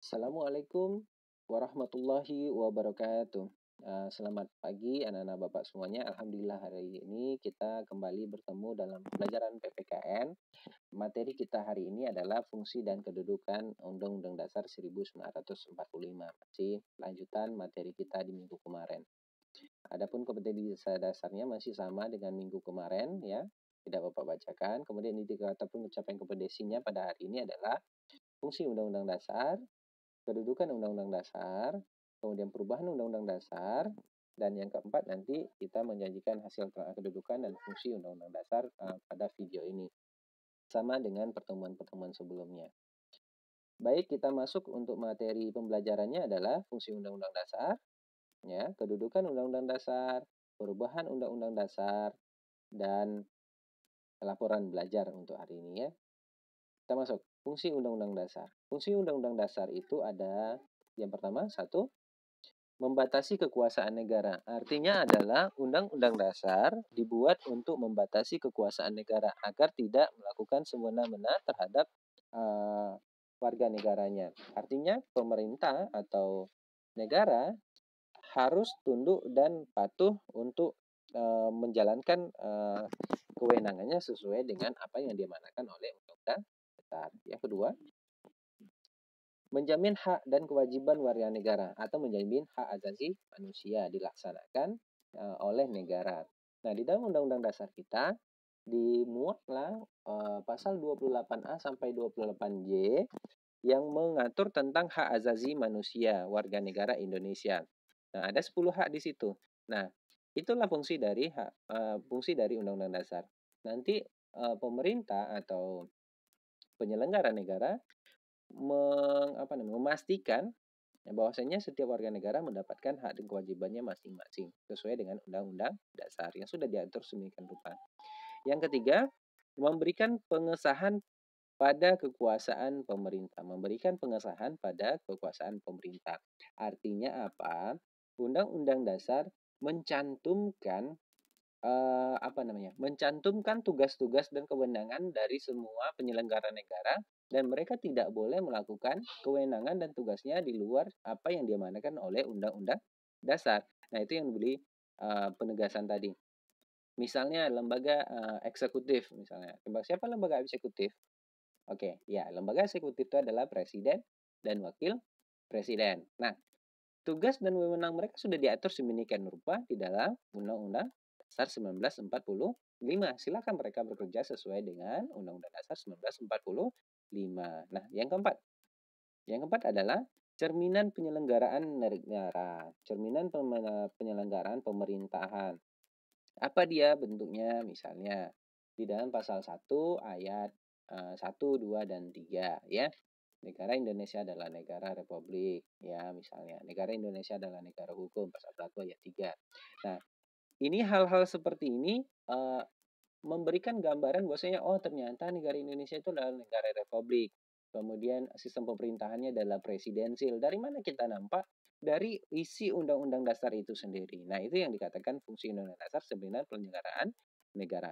Assalamualaikum warahmatullahi wabarakatuh. Selamat pagi anak-anak Bapak semuanya. Alhamdulillah hari ini kita kembali bertemu dalam pelajaran PPKN. Materi kita hari ini adalah fungsi dan kedudukan Undang-Undang Dasar 1945. Masih lanjutan materi kita di minggu kemarin. Adapun kompetensi dasarnya masih sama dengan minggu kemarin ya. Tidak Bapak bacakan. Kemudian indikator pencapaian kompetensinya pada hari ini adalah fungsi Undang-Undang Dasar, kedudukan Undang-Undang Dasar, kemudian perubahan Undang-Undang Dasar, dan yang keempat nanti kita menjanjikan hasil kedudukan dan fungsi Undang-Undang Dasar pada video ini. Sama dengan pertemuan-pertemuan sebelumnya. Baik, kita masuk untuk materi pembelajarannya adalah fungsi Undang-Undang Dasar, ya, kedudukan Undang-Undang Dasar, perubahan Undang-Undang Dasar, dan laporan belajar untuk hari ini ya. Kita masuk fungsi Undang-Undang Dasar. Fungsi Undang-Undang Dasar itu ada yang pertama, satu, membatasi kekuasaan negara. Artinya adalah Undang-Undang Dasar dibuat untuk membatasi kekuasaan negara agar tidak melakukan semena-mena terhadap warga negaranya. Artinya pemerintah atau negara harus tunduk dan patuh untuk menjalankan kewenangannya sesuai dengan apa yang diamanahkan oleh Undang-Undang Dasar. Yang kedua, menjamin hak dan kewajiban warga negara atau menjamin hak asasi manusia dilaksanakan oleh negara. Nah, di dalam Undang-Undang Dasar kita dimuatlah pasal 28A sampai 28J yang mengatur tentang hak asasi manusia warga negara Indonesia. Nah, ada 10 hak di situ. Nah, itulah fungsi dari Undang-Undang Dasar. Nanti pemerintah atau penyelenggara negara memastikan bahwasanya setiap warga negara mendapatkan hak dan kewajibannya masing-masing sesuai dengan Undang-Undang Dasar yang sudah diatur sedemikian rupa. Yang ketiga, memberikan pengesahan pada kekuasaan pemerintah. Memberikan pengesahan pada kekuasaan pemerintah. Artinya apa? Undang-Undang Dasar mencantumkan mencantumkan tugas-tugas dan kewenangan dari semua penyelenggara negara dan mereka tidak boleh melakukan kewenangan dan tugasnya di luar apa yang diamanahkan oleh Undang-Undang Dasar. Nah, itu yang diberi penegasan tadi. Misalnya lembaga eksekutif misalnya. Siapa lembaga eksekutif? Oke, ya, lembaga eksekutif itu adalah presiden dan wakil presiden. Nah, tugas dan wewenang mereka sudah diatur sedemikian rupa di dalam Undang-Undang Dasar 1945. Silakan mereka bekerja sesuai dengan Undang-Undang Dasar 1945. Nah, yang keempat adalah cerminan penyelenggaraan negara, cerminan penyelenggaraan pemerintahan. Apa dia bentuknya? Misalnya di dalam pasal 1 ayat 1, 2, dan 3 ya. Negara Indonesia adalah negara republik ya, misalnya negara Indonesia adalah negara hukum pasal 1 ayat 3. Nah, ini hal-hal seperti ini memberikan gambaran bahwasanya oh ternyata negara Indonesia itu adalah negara republik. Kemudian sistem pemerintahannya adalah presidensil. Dari mana kita nampak? Dari isi Undang-Undang Dasar itu sendiri. Nah, itu yang dikatakan fungsi Undang-Undang Dasar sebenarnya penyelenggaraan negara.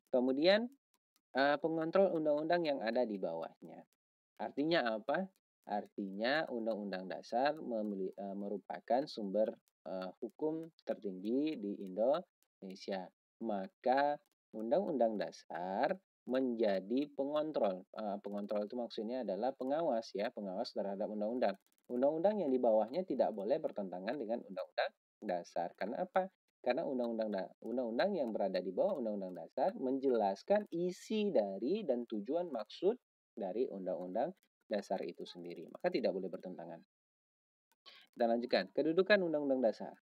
Kemudian pengontrol undang-undang yang ada di bawahnya. Artinya apa? Artinya Undang-Undang Dasar merupakan sumber hukum tertinggi di Indonesia. Maka Undang-Undang Dasar menjadi pengontrol. Pengontrol itu maksudnya adalah pengawas ya, pengawas terhadap undang-undang. Undang-undang yang di bawahnya tidak boleh bertentangan dengan Undang-Undang Dasar. Karena apa? Karena undang-undang yang berada di bawah Undang-Undang Dasar menjelaskan isi dari dan tujuan maksud dari Undang-Undang Dasar itu sendiri. Maka tidak boleh bertentangan. Kita lanjutkan. Kedudukan Undang-Undang Dasar.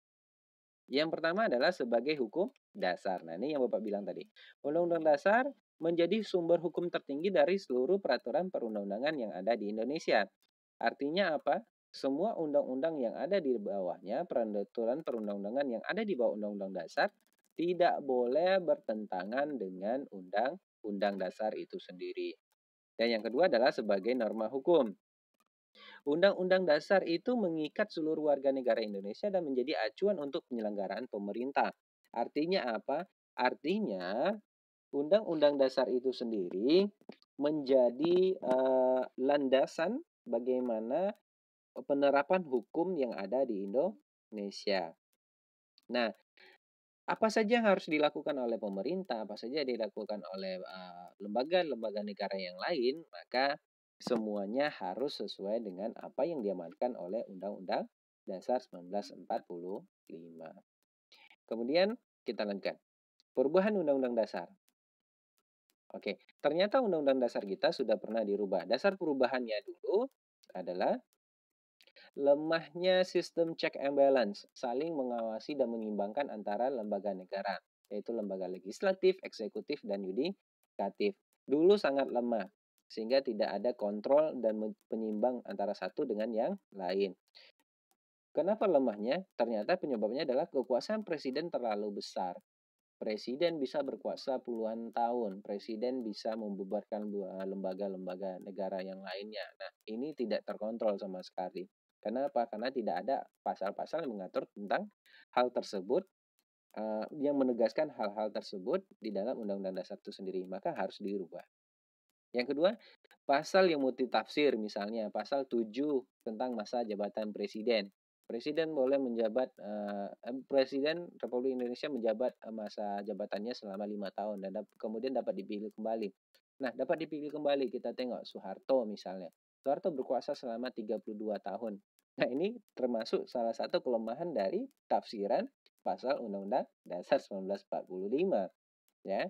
Yang pertama adalah sebagai hukum dasar. Nah, ini yang Bapak bilang tadi. Undang-Undang Dasar menjadi sumber hukum tertinggi dari seluruh peraturan perundang-undangan yang ada di Indonesia. Artinya apa? Semua undang-undang yang ada di bawahnya, peraturan perundang-undangan yang ada di bawah Undang-Undang Dasar tidak boleh bertentangan dengan Undang-Undang Dasar itu sendiri. Dan yang kedua adalah sebagai norma hukum. Undang-Undang Dasar itu mengikat seluruh warga negara Indonesia dan menjadi acuan untuk penyelenggaraan pemerintah. Artinya apa? Artinya Undang-Undang Dasar itu sendiri menjadi landasan bagaimana penerapan hukum yang ada di Indonesia. Nah, apa saja yang harus dilakukan oleh pemerintah, apa saja yang dilakukan oleh lembaga-lembaga negara yang lain, maka semuanya harus sesuai dengan apa yang diamanatkan oleh Undang-Undang Dasar 1945. Kemudian kita lanjutkan. Perubahan Undang-Undang Dasar. Oke, ternyata Undang-Undang Dasar kita sudah pernah dirubah. Dasar perubahannya dulu adalah lemahnya sistem check and balance, saling mengawasi dan mengimbangkan antara lembaga negara, yaitu lembaga legislatif, eksekutif, dan yudikatif. Dulu sangat lemah, sehingga tidak ada kontrol dan penyimbang antara satu dengan yang lain. Kenapa lemahnya? Ternyata penyebabnya adalah kekuasaan presiden terlalu besar. Presiden bisa berkuasa puluhan tahun, presiden bisa membubarkan lembaga-lembaga negara yang lainnya. Nah, ini tidak terkontrol sama sekali. Kenapa? Karena tidak ada pasal-pasal yang mengatur tentang hal tersebut, yang menegaskan hal-hal tersebut di dalam Undang-Undang Dasar itu sendiri. Maka harus dirubah. Yang kedua, pasal yang multitafsir, misalnya pasal 7 tentang masa jabatan presiden. Presiden boleh menjabat, Presiden Republik Indonesia menjabat masa jabatannya selama 5 tahun dan kemudian dapat dipilih kembali. Nah, dapat dipilih kembali, kita tengok Soeharto misalnya. Soeharto berkuasa selama 32 tahun. Nah, ini termasuk salah satu kelemahan dari tafsiran pasal Undang-Undang Dasar 1945. Ya.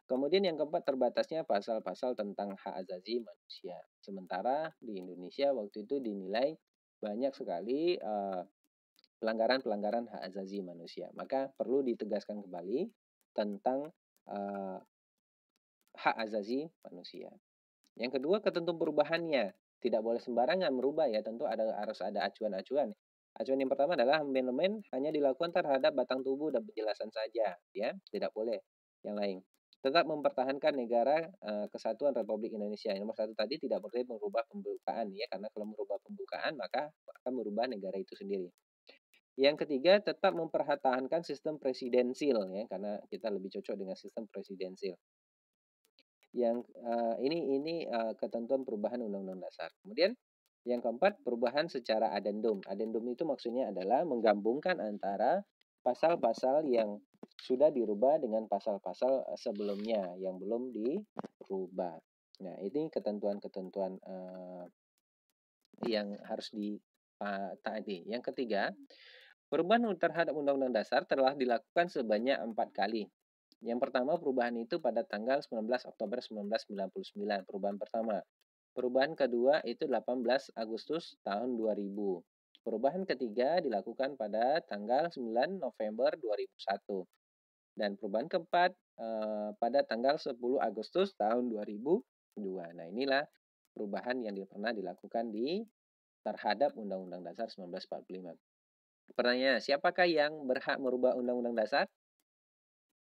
Kemudian yang keempat, terbatasnya pasal-pasal tentang hak asasi manusia. Sementara di Indonesia waktu itu dinilai banyak sekali pelanggaran-pelanggaran hak asasi manusia. Maka perlu ditegaskan kembali tentang hak asasi manusia. Yang kedua, ketentuan perubahannya. Tidak boleh sembarangan merubah ya, tentu harus ada acuan-acuan. Acuan yang pertama adalah amendement hanya dilakukan terhadap batang tubuh dan penjelasan saja, ya, tidak boleh yang lain. Tetap mempertahankan negara kesatuan Republik Indonesia. Yang nomor satu tadi tidak boleh merubah pembukaan ya, karena kalau merubah pembukaan maka akan merubah negara itu sendiri. Yang ketiga, tetap mempertahankan sistem presidensil ya, karena kita lebih cocok dengan sistem presidensil. Yang ini ketentuan perubahan Undang-Undang Dasar. Kemudian yang keempat, perubahan secara adendum. Adendum itu maksudnya adalah menggabungkan antara pasal-pasal yang sudah dirubah dengan pasal-pasal sebelumnya yang belum dirubah. Nah, ini ketentuan-ketentuan yang harus ditaati. Yang ketiga, perubahan terhadap Undang-Undang Dasar telah dilakukan sebanyak 4 kali. Yang pertama, perubahan itu pada tanggal 19 Oktober 1999, perubahan pertama. Perubahan kedua itu 18 Agustus tahun 2000. Perubahan ketiga dilakukan pada tanggal 9 November 2001. Dan perubahan keempat pada tanggal 10 Agustus tahun 2002. Nah, inilah perubahan yang pernah dilakukan terhadap Undang-Undang Dasar 1945. Pertanyaan, siapakah yang berhak merubah Undang-Undang Dasar?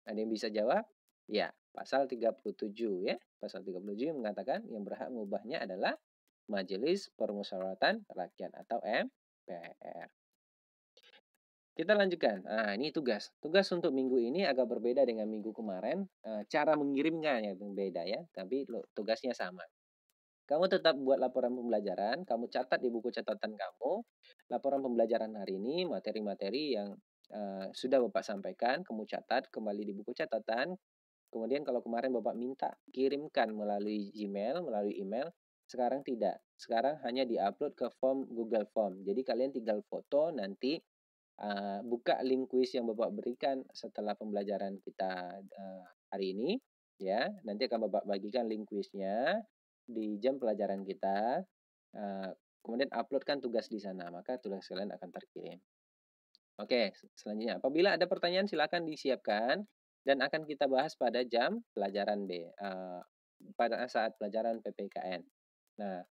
Ada yang bisa jawab? Ya, pasal 37 ya. Pasal 37 mengatakan yang berhak mengubahnya adalah Majelis Permusyawaratan Rakyat atau MPR. Kita lanjutkan. Nah, ini tugas. Tugas untuk minggu ini agak berbeda dengan minggu kemarin. Cara mengirimnya yang berbeda ya, tapi tugasnya sama. Kamu tetap buat laporan pembelajaran, kamu catat di buku catatan kamu, laporan pembelajaran hari ini, materi-materi yang sudah Bapak sampaikan, kamu catat kembali di buku catatan. Kemudian kalau kemarin Bapak minta kirimkan melalui Gmail, melalui email, sekarang tidak. Sekarang hanya diupload ke form Google Form. Jadi kalian tinggal foto, nanti buka link kuis yang Bapak berikan setelah pembelajaran kita hari ini. Ya, nanti akan Bapak bagikan link kuisnya di jam pelajaran kita. Kemudian uploadkan tugas di sana, maka tugas kalian akan terkirim. Oke, selanjutnya. Apabila ada pertanyaan silakan disiapkan dan akan kita bahas pada jam pelajaran B, pada saat pelajaran PPKN. Nah,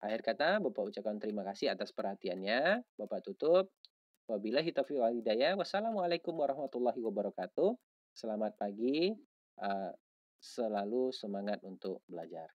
akhir kata Bapak ucapkan terima kasih atas perhatiannya. Bapak tutup. Wabillahi taufiq wal hidayah. Wassalamualaikum warahmatullahi wabarakatuh. Selamat pagi. Selalu semangat untuk belajar.